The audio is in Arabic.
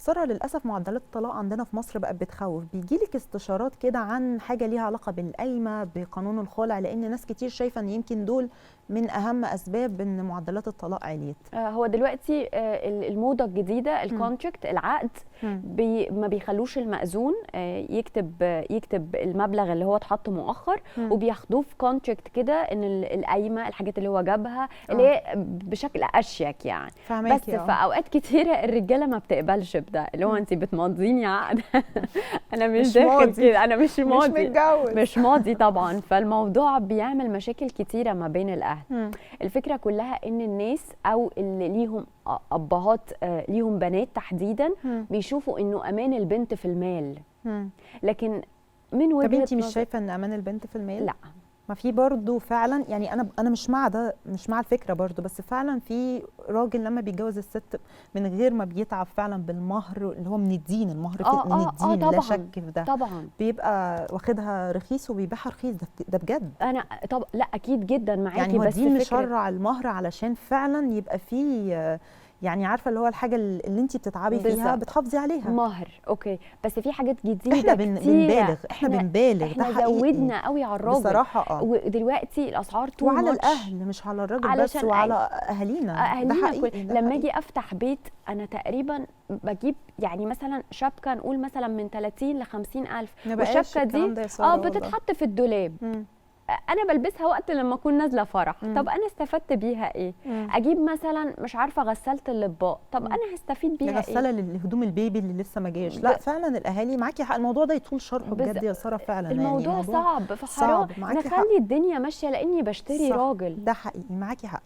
ساره للاسف معدلات الطلاق عندنا في مصر بقت بتخوف. بيجيلك استشارات كده عن حاجه ليها علاقه بالقايمه، بقانون الخلع، لان ناس كتير شايفه ان يمكن دول من اهم اسباب ان معدلات الطلاق عليت. هو دلوقتي الموضه الجديده الكونتراكت، العقد، ما بيخلوش المأذون يكتب المبلغ اللي هو اتحط مؤخر، وبياخدوه في كونتراكت كده ان القايمه، الحاجات اللي هو جابها اللي هي بشكل اشيك يعني. بس في اوقات كتيره الرجاله ما بتقبلش بده، اللي هو انت بتمضيني عقد انا مش داخل كده، انا مش ماضي، مش ماضي طبعا. فالموضوع بيعمل مشاكل كتيره ما بين الاهل. الفكره كلها ان الناس او اللي ليهم ابهات ليهم بنات تحديدا بيشوفوا انه امان البنت في المال، لكن من وجهه طب انت مش شايفه ان امان البنت في المال؟ لا، ما في برضه فعلا، يعني انا مش مع ده، مش مع الفكره برضه، بس فعلا في راجل لما بيتجوز الست من غير ما بيتعب فعلا بالمهر اللي هو من الدين، المهر من الدين، طبعا لا شك في ده طبعا، بيبقى واخدها رخيص وبيبيعها رخيص. ده بجد. انا طب لا اكيد جدا معاكي، يعني هو بس الدين مشرع المهر علشان فعلا يبقى فيه، يعني عارفه اللي هو الحاجه اللي انت بتتعبي فيها بتحافظي عليها. مهر اوكي، بس في حاجات جديده احنا بنبالغ، احنا زودنا قوي على الراجل بصراحه. ودلوقتي الاسعار تو وعلى ماتش، الاهل مش على الراجل بس، وعلى اهالينا. ده حقيقي. لما اجي افتح بيت انا تقريبا بجيب يعني مثلا شبكه، نقول مثلا من 30 ل 50 الف، والشبكه دي بتتحط في الدولاب. انا بلبسها وقت لما اكون نازله فرح. طب انا استفدت بيها ايه؟ اجيب مثلا مش عارفه غساله الاطباق، طب انا هستفيد بيها ايه؟ غساله لهدوم البيبي اللي لسه ما جاش. لا فعلا الاهالي معاكي حق، الموضوع ده يطول شرحه بجد يا ساره. فعلا الموضوع يعني صعب، فحرام نخلي الدنيا ماشيه لاني بشتري راجل. ده حقيقي، معاكي حق.